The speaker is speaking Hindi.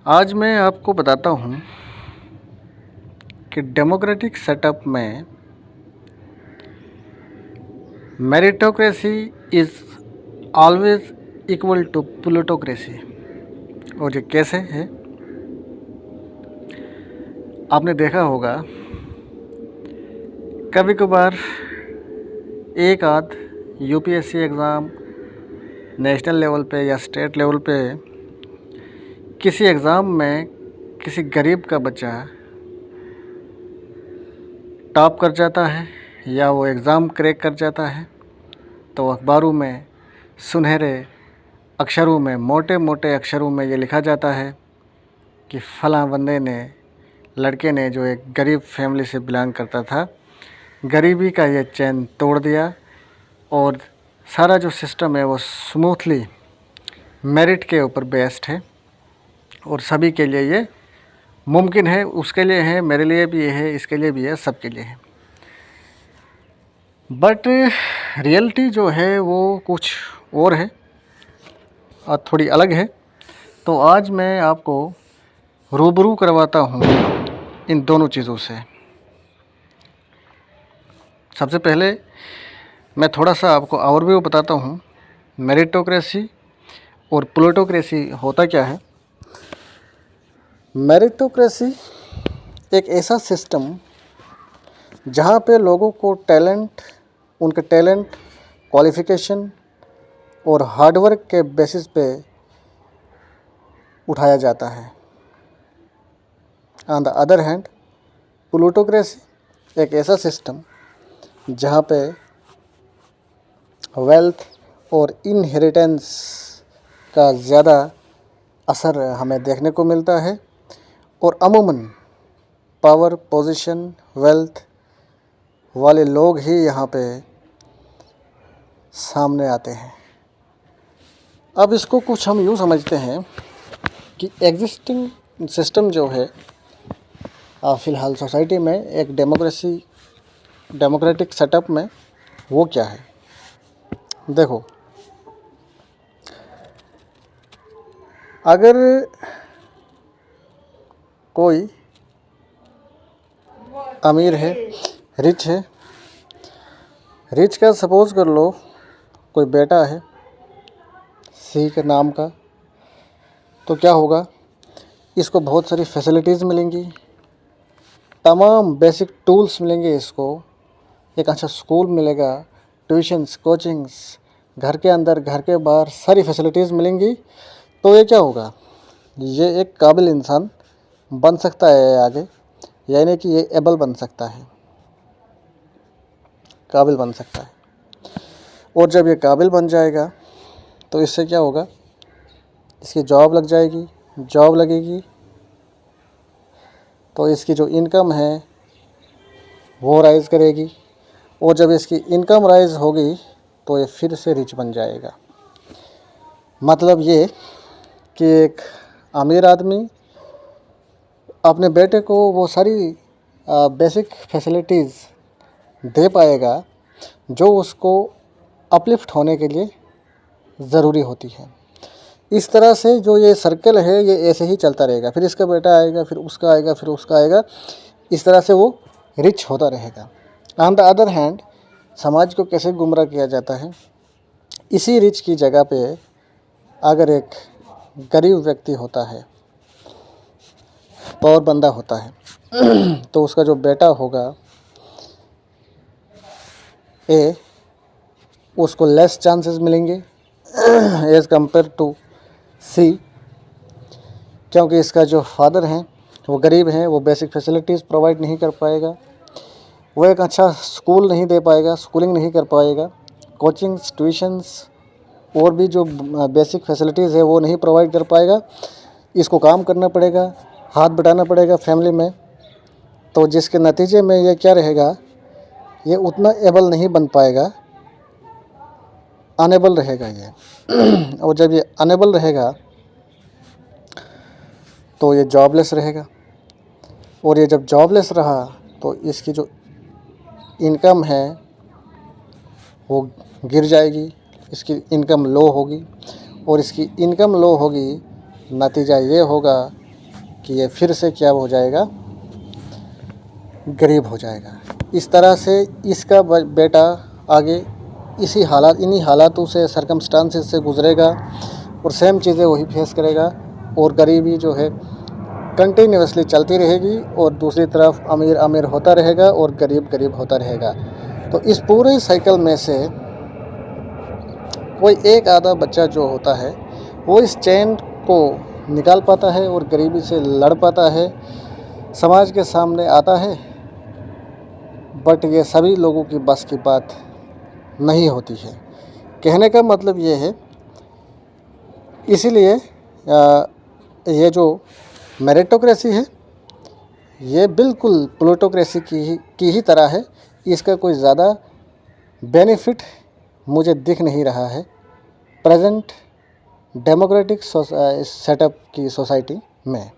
आज मैं आपको बताता हूँ कि डेमोक्रेटिक सेटअप में meritocracy is always equal to plutocracy. और ये कैसे है? आपने देखा होगा कभी कभार एक आध यूपीएससी एग्ज़ाम नेशनल लेवल पे या स्टेट लेवल पे किसी एग्ज़ाम में किसी गरीब का बच्चा टॉप कर जाता है या वो एग्ज़ाम क्रैक कर जाता है, तो अखबारों में सुनहरे अक्षरों में, मोटे मोटे अक्षरों में ये लिखा जाता है कि फ़लाँ बंदे ने, लड़के ने, जो एक गरीब फैमिली से बिलोंग करता था, गरीबी का ये चैन तोड़ दिया और सारा जो सिस्टम है वो स्मूथली मेरिट के ऊपर बेस्ड है और सभी के लिए ये मुमकिन है। उसके लिए है, मेरे लिए भी ये है, इसके लिए भी है, सबके लिए है। बट रियलिटी जो है वो कुछ और है और थोड़ी अलग है। तो आज मैं आपको रूबरू करवाता हूँ इन दोनों चीज़ों से। सबसे पहले मैं थोड़ा सा आपको ओवरव्यू बताता हूँ मेरिटोक्रेसी और प्लूटोक्रेसी होता क्या है। मेरिटोक्रेसी एक ऐसा सिस्टम जहाँ पे लोगों को टैलेंट, उनके टैलेंट, क्वालिफ़िकेशन और हार्डवर्क के बेसिस पे उठाया जाता है। On the other hand plutocracy एक ऐसा सिस्टम जहाँ पे वेल्थ और इनहेरिटेंस का ज़्यादा असर हमें देखने को मिलता है और अमूमन पावर, पोजीशन, वेल्थ वाले लोग ही यहाँ पे सामने आते हैं। अब इसको कुछ हम यूँ समझते हैं कि एग्जिस्टिंग सिस्टम जो है फ़िलहाल सोसाइटी में एक डेमोक्रेटिक सेटअप में, वो क्या है। देखो, अगर कोई अमीर है, रिच है, रिच का सपोज़ कर लो कोई बेटा है सी के नाम का, तो क्या होगा, इसको बहुत सारी फैसिलिटीज़ मिलेंगी, तमाम बेसिक टूल्स मिलेंगे इसको, एक अच्छा स्कूल मिलेगा, ट्यूशन्स, कोचिंग्स, घर के अंदर, घर के बाहर सारी फैसिलिटीज़ मिलेंगी। तो ये क्या होगा, ये एक काबिल इंसान बन सकता है आगे, यानी कि ये एबल बन सकता है, काबिल बन सकता है। और जब ये काबिल बन जाएगा तो इससे क्या होगा, इसकी जॉब लग जाएगी, जॉब लगेगी तो इसकी जो इनकम है वो राइज़ करेगी और जब इसकी इनकम राइज़ होगी तो ये फिर से रिच बन जाएगा। मतलब ये कि एक अमीर आदमी अपने बेटे को वो सारी बेसिक फैसिलिटीज़ दे पाएगा जो उसको अपलिफ्ट होने के लिए ज़रूरी होती है। इस तरह से जो ये सर्कल है ये ऐसे ही चलता रहेगा, फिर इसका बेटा आएगा, फिर उसका आएगा, फिर उसका आएगा, इस तरह से वो रिच होता रहेगा। ऑन द अदर हैंड समाज को कैसे गुमराह किया जाता है, इसी रिच की जगह पे अगर एक गरीब व्यक्ति होता है, पावर बंदा होता है तो उसका जो बेटा होगा उसको लेस चांसेस मिलेंगे एज़ कंपेयर टू सी, क्योंकि इसका जो फादर हैं वो गरीब हैं, वो बेसिक फैसिलिटीज़ प्रोवाइड नहीं कर पाएगा, वो एक अच्छा स्कूल नहीं दे पाएगा, स्कूलिंग नहीं कर पाएगा, कोचिंग्स, ट्यूशन्स और भी जो बेसिक फैसिलिटीज़ है वो नहीं प्रोवाइड कर पाएगा। इसको काम करना पड़ेगा, हाथ बटाना पड़ेगा फैमिली में, तो जिसके नतीजे में ये क्या रहेगा, ये उतना एबल नहीं बन पाएगा, अनेबल रहेगा ये और जब ये अनेबल रहेगा तो ये जॉबलेस रहेगा और ये जब जॉबलेस रहा तो इसकी जो इनकम है वो गिर जाएगी, इसकी इनकम लो होगी और इसकी इनकम लो होगी, नतीजा ये होगा कि ये फिर से क्या हो जाएगा, गरीब हो जाएगा। इस तरह से इसका बेटा आगे इन्हीं हालातों से, सरकमस्टांसेस से गुजरेगा और सेम चीज़ें वही फेस करेगा और गरीबी जो है कंटिन्यूसली चलती रहेगी और दूसरी तरफ अमीर अमीर होता रहेगा और गरीब गरीब होता रहेगा। तो इस पूरे साइकिल में से कोई एक आधा बच्चा जो होता है वो इस चेन को निकाल पाता है और गरीबी से लड़ पाता है, समाज के सामने आता है। बट ये सभी लोगों की बस की बात नहीं होती है। कहने का मतलब ये है, इसीलिए ये जो मेरिटोक्रेसी है ये बिल्कुल प्लूटोक्रेसी की ही तरह है। इसका कोई ज़्यादा बेनिफिट मुझे दिख नहीं रहा है प्रेजेंट डेमोक्रेटिक सेटअप की सोसाइटी में।